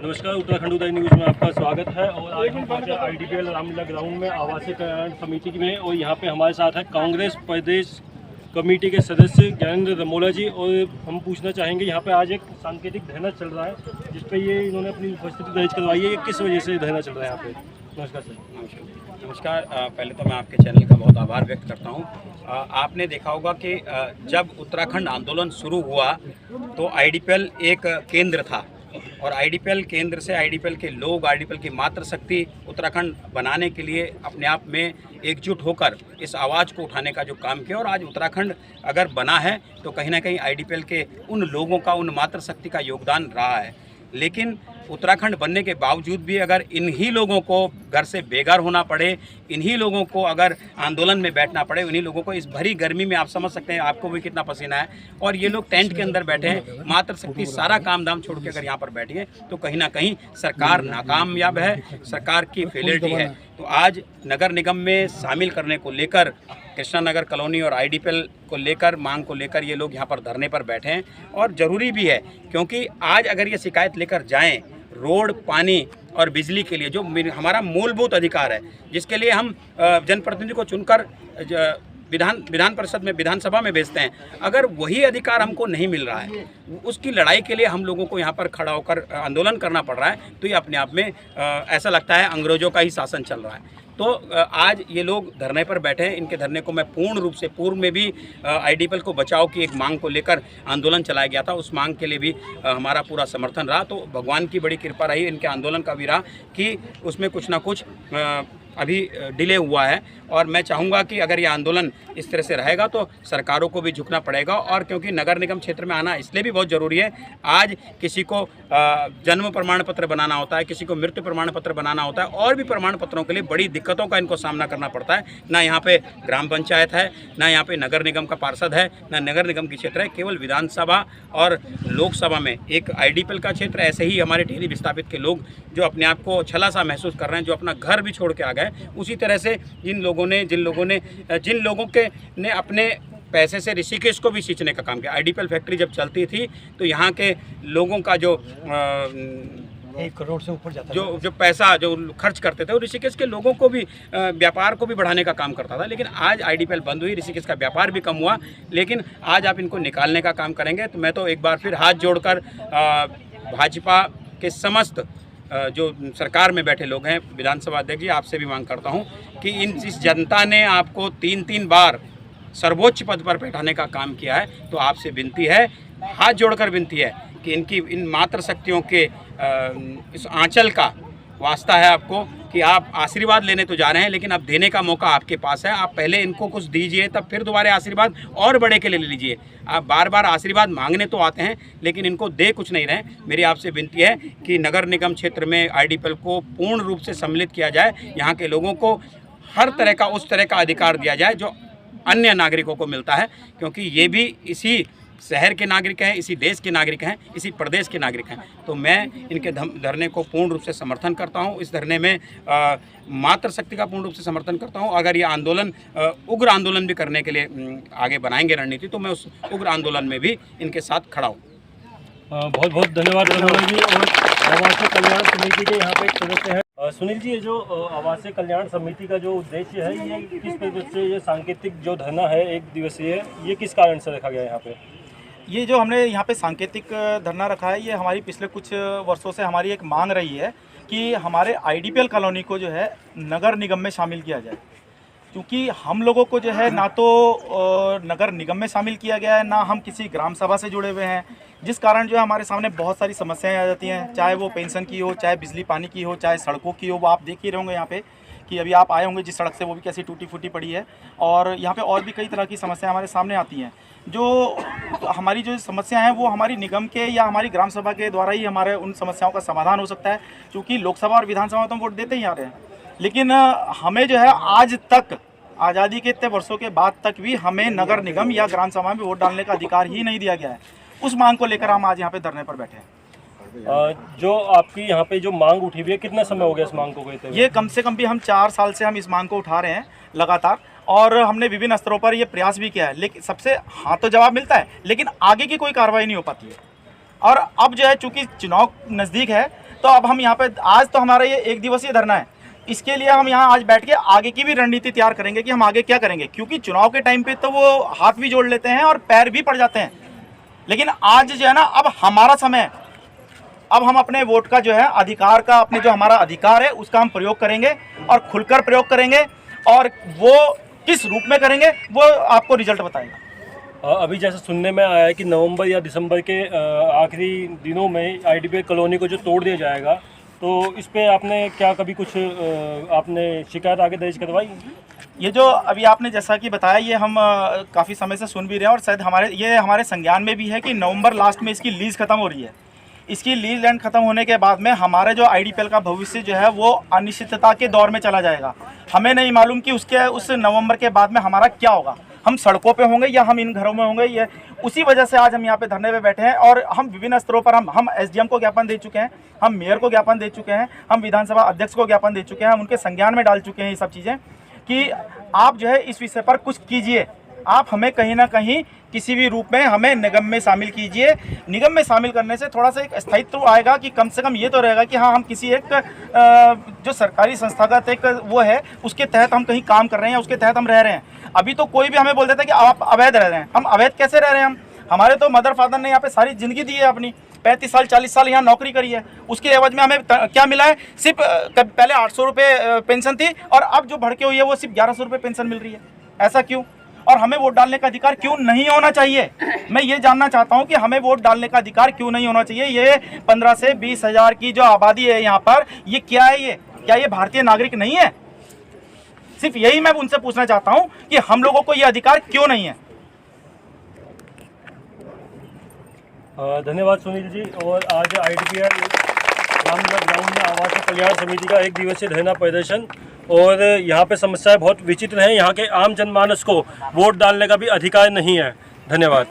नमस्कार, उत्तराखंड उदय न्यूज़ में आपका स्वागत है। और आज हम पहुंचे आईडीपीएल रामलीला ग्राउंड में आवासीय कल्याण समिति में, और यहाँ पे हमारे साथ है कांग्रेस प्रदेश कमेटी के सदस्य ज्ञानेंद्र रमोला जी। और हम पूछना चाहेंगे, यहाँ पे आज एक सांकेतिक धरना चल रहा है जिस पे ये इन्होंने अपनी उपस्थिति दर्ज करवाई है। ये किस वजह से धरना चल रहा है यहाँ पे? नमस्कार सर। नमस्कार। पहले तो मैं आपके चैनल का बहुत आभार व्यक्त करता हूँ। आपने देखा होगा कि जब उत्तराखंड आंदोलन शुरू हुआ तो आईडीपीएल एक केंद्र था, और आईडीपीएल केंद्र से आईडीपीएल के लोग, आईडीपीएल की मातृशक्ति उत्तराखंड बनाने के लिए अपने आप में एकजुट होकर इस आवाज़ को उठाने का जो काम किया। और आज उत्तराखंड अगर बना है तो कहीं ना कहीं आईडीपीएल के उन लोगों का, उन मातृशक्ति का योगदान रहा है। लेकिन उत्तराखंड बनने के बावजूद भी अगर इन्हीं लोगों को घर से बेघर होना पड़े, इन्हीं लोगों को अगर आंदोलन में बैठना पड़े, इन्हीं लोगों को इस भरी गर्मी में, आप समझ सकते हैं आपको भी कितना पसीना है, और ये लोग टेंट के अंदर बैठे हैं, मातृशक्ति सारा काम धाम छोड़ के अगर यहाँ पर बैठी है तो कहीं ना कहीं सरकार नाकामयाब है, सरकार की फेलियरिटी है। तो आज नगर निगम में शामिल करने को लेकर कृष्णा नगर कॉलोनी और आईडीपीएल को लेकर, मांग को लेकर ये लोग यहाँ पर धरने पर बैठे हैं। और ज़रूरी भी है, क्योंकि आज अगर ये शिकायत लेकर जाएं रोड, पानी और बिजली के लिए, जो हमारा मूलभूत अधिकार है, जिसके लिए हम जनप्रतिनिधि को चुनकर विधान परिषद में, विधानसभा में भेजते हैं, अगर वही अधिकार हमको नहीं मिल रहा है, उसकी लड़ाई के लिए हम लोगों को यहाँ पर खड़ा होकर आंदोलन करना पड़ रहा है, तो ये अपने आप में ऐसा लगता है अंग्रेजों का ही शासन चल रहा है। तो आज ये लोग धरने पर बैठे हैं। इनके धरने को मैं पूर्ण रूप से, पूर्व में भी आईडीपीएल को बचाओ की एक मांग को लेकर आंदोलन चलाया गया था, उस मांग के लिए भी हमारा पूरा समर्थन रहा। तो भगवान की बड़ी कृपा रही, इनके आंदोलन का भी रहा कि उसमें कुछ ना कुछ अभी डिले हुआ है। और मैं चाहूँगा कि अगर ये आंदोलन इस तरह से रहेगा तो सरकारों को भी झुकना पड़ेगा। और क्योंकि नगर निगम क्षेत्र में आना इसलिए भी बहुत ज़रूरी है, आज किसी को जन्म प्रमाण पत्र बनाना होता है, किसी को मृत्यु प्रमाण पत्र बनाना होता है, और भी प्रमाण पत्रों के लिए बड़ी दिक्कतों का इनको सामना करना पड़ता है। ना यहाँ पे ग्राम पंचायत है, ना यहाँ पे नगर निगम का पार्षद है, ना नगर निगम की क्षेत्र है, केवल विधानसभा और लोकसभा में एक आईडीपीएल का क्षेत्र। ऐसे ही हमारे टिहरी विस्थापित के लोग जो अपने आप को छला सा महसूस कर रहे हैं, जो अपना घर भी छोड़ के आ गए, उसी तरह से जिन लोगों ने अपने पैसे से ऋषिकेश को भी सींचने का काम किया। आईडीपीएल फैक्ट्री जब चलती थी तो यहाँ के लोगों का जो 1 करोड़ से ऊपर जाता जो पैसा जो खर्च करते थे, वो ऋषिकेश के लोगों को भी, व्यापार को भी बढ़ाने का काम करता था। लेकिन आज आईडीपीएल बंद हुई, ऋषिकेश का व्यापार भी कम हुआ। लेकिन आज आप इनको निकालने का काम करेंगे तो मैं तो एक बार फिर हाथ जोड़कर भाजपा के समस्त जो सरकार में बैठे लोग हैं, विधानसभा अध्यक्ष जी, आपसे भी मांग करता हूं कि इस जनता ने आपको 3-3 बार सर्वोच्च पद पर बैठाने का काम किया है, तो आपसे विनती है, हाथ जोड़कर विनती है कि इन मातृशक्तियों के इस आंचल का वास्ता है आपको कि आप आशीर्वाद लेने तो जा रहे हैं, लेकिन अब देने का मौका आपके पास है। आप पहले इनको कुछ दीजिए, तब फिर दोबारा आशीर्वाद और बड़े के लिए ले लीजिए। आप बार बार आशीर्वाद मांगने तो आते हैं, लेकिन इनको दे कुछ नहीं रहे। मेरी आपसे विनती है कि नगर निगम क्षेत्र में आईडीपीएल को पूर्ण रूप से सम्मिलित किया जाए, यहाँ के लोगों को हर तरह का, उस तरह का अधिकार दिया जाए जो अन्य नागरिकों को मिलता है, क्योंकि ये भी इसी शहर के नागरिक हैं, इसी देश के नागरिक हैं, इसी प्रदेश के नागरिक हैं। तो मैं इनके धरने को पूर्ण रूप से समर्थन करता हूं। इस धरने में मातृशक्ति का पूर्ण रूप से समर्थन करता हूं। अगर ये आंदोलन उग्र आंदोलन भी करने के लिए आगे बनाएंगे रणनीति, तो मैं उस उग्र आंदोलन में भी इनके साथ खड़ा हूँ। बहुत बहुत धन्यवाद रमोला जी। और आवासीय कल्याण समिति के यहाँ पे एक सदस्य हैं सुनील जी। ये जो आवासीय कल्याण समिति का जो उद्देश्य है, ये किस वजह से ये सांकेतिक जो धरना है 1 दिवसीय, ये किस कारण से रखा गया है यहाँ पे? ये जो हमने यहाँ पे सांकेतिक धरना रखा है, ये हमारी पिछले कुछ वर्षों से हमारी एक मांग रही है कि हमारे आईडीपीएल कॉलोनी को जो है नगर निगम में शामिल किया जाए। क्योंकि हम लोगों को जो है ना तो नगर निगम में शामिल किया गया है, ना हम किसी ग्राम सभा से जुड़े हुए हैं, जिस कारण जो है हमारे सामने बहुत सारी समस्याएं आ जाती हैं, चाहे वो पेंशन की हो, चाहे बिजली पानी की हो, चाहे सड़कों की हो। वो आप देख ही रहे होंगे यहाँ पे कि अभी आप आए होंगे जिस सड़क से, वो भी कैसी टूटी फूटी पड़ी है। और यहाँ पे और भी कई तरह की समस्याएं हमारे सामने आती हैं। जो हमारी जो समस्या हैं वो हमारी निगम के या हमारी ग्राम सभा के द्वारा ही हमारे उन समस्याओं का समाधान हो सकता है, क्योंकि लोकसभा और विधानसभा में तो हम वोट देते ही आ रहे हैं। लेकिन हमें जो है आज तक, आज़ादी के इतने वर्षों के बाद तक भी हमें नगर निगम या ग्राम सभा में वोट डालने का अधिकार ही नहीं दिया गया है। उस मांग को लेकर हम आज यहाँ पे धरने पर बैठे हैं। जो आपकी यहाँ पे जो मांग उठी हुई है, कितना समय हो गया इस मांग को कहते हुए? ये कम से कम भी हम 4 साल से हम इस मांग को उठा रहे हैं लगातार, और हमने विभिन्न स्तरों पर ये प्रयास भी किया है। लेकिन सबसे हाँ तो जवाब मिलता है, लेकिन आगे की कोई कार्रवाई नहीं हो पाती है। और अब जो है चूँकि चुनाव नज़दीक है, तो अब हम यहाँ पे आज तो हमारा ये 1 दिवसीय धरना है, इसके लिए हम यहाँ आज बैठ के आगे की भी रणनीति तैयार करेंगे कि हम आगे क्या करेंगे, क्योंकि चुनाव के टाइम पे तो वो हाथ भी जोड़ लेते हैं और पैर भी पड़ जाते हैं। लेकिन आज जो है ना, अब हमारा समय है, अब हम अपने वोट का जो है अधिकार का, अपने जो हमारा अधिकार है उसका हम प्रयोग करेंगे और खुलकर प्रयोग करेंगे, और वो किस रूप में करेंगे वो आपको रिजल्ट बताएगा। अभी जैसे सुनने में आया है कि नवंबर या दिसंबर के आखिरी दिनों में आईडीपीएल कॉलोनी को जो तोड़ दिया जाएगा, तो इस पे आपने क्या कभी कुछ आपने शिकायत आगे दर्ज करवाई? ये जो अभी आपने जैसा कि बताया, ये हम काफ़ी समय से सुन भी रहे हैं और शायद हमारे संज्ञान में भी है कि नवंबर लास्ट में इसकी लीज खत्म हो रही है। इसकी लीज लैंड खत्म होने के बाद में हमारे जो आईडीपीएल का भविष्य जो है वो अनिश्चितता के दौर में चला जाएगा। हमें नहीं मालूम कि उस नवंबर के बाद में हमारा क्या होगा, हम सड़कों पे होंगे या हम इन घरों में होंगे। ये उसी वजह से आज हम यहाँ पे धरने पे बैठे हैं और हम विभिन्न स्तरों पर हम एसडीएम को ज्ञापन दे चुके हैं, हम मेयर को ज्ञापन दे चुके हैं, हम विधानसभा अध्यक्ष को ज्ञापन दे चुके हैं, हम उनके संज्ञान में डाल चुके हैं ये सब चीज़ें कि आप जो है इस विषय पर कुछ कीजिए। आप हमें कहीं ना कहीं किसी भी रूप में हमें निगम में शामिल कीजिए। निगम में शामिल करने से थोड़ा सा एक स्थायित्व आएगा कि कम से कम ये तो रहेगा कि हाँ, हम किसी एक जो सरकारी संस्थागत एक वो है उसके तहत हम कहीं काम कर रहे हैं, उसके तहत हम रह रहे हैं। अभी तो कोई भी हमें बोल देता है कि आप अवैध रह रहे हैं। हम अवैध कैसे रह रहे हैं? हमारे तो मदर फादर ने यहाँ पे सारी ज़िंदगी दी है, अपनी 35 साल 40 साल यहाँ नौकरी करी है, उसके एवज में हमें क्या मिला है? सिर्फ पहले 800 रुपये पेंशन थी और अब जो भड़के हुई है वो सिर्फ 1100 रुपये पेंशन मिल रही है। ऐसा क्यों? और हमें वोट डालने का अधिकार क्यों नहीं होना चाहिए? मैं ये जानना चाहता हूँ कि हमें वोट डालने का अधिकार क्यों नहीं होना चाहिए? ये 15 से 20 हज़ार की जो आबादी है यहाँ पर, ये क्या है? ये क्या ये भारतीय नागरिक नहीं है? सिर्फ यही मैं उनसे पूछना चाहता हूँ कि हम लोगों को ये अधिकार क्यों नहीं है। धन्यवाद सुनील जी। और आज आईडीपीएल रामलीला ग्राउंड में आवासीय कल्याण समिति का 1 दिवसीय धरना प्रदर्शन, और यहाँ पे समस्याएं बहुत विचित्र हैं। यहाँ के आम जनमानस को वोट डालने का भी अधिकार नहीं है। धन्यवाद।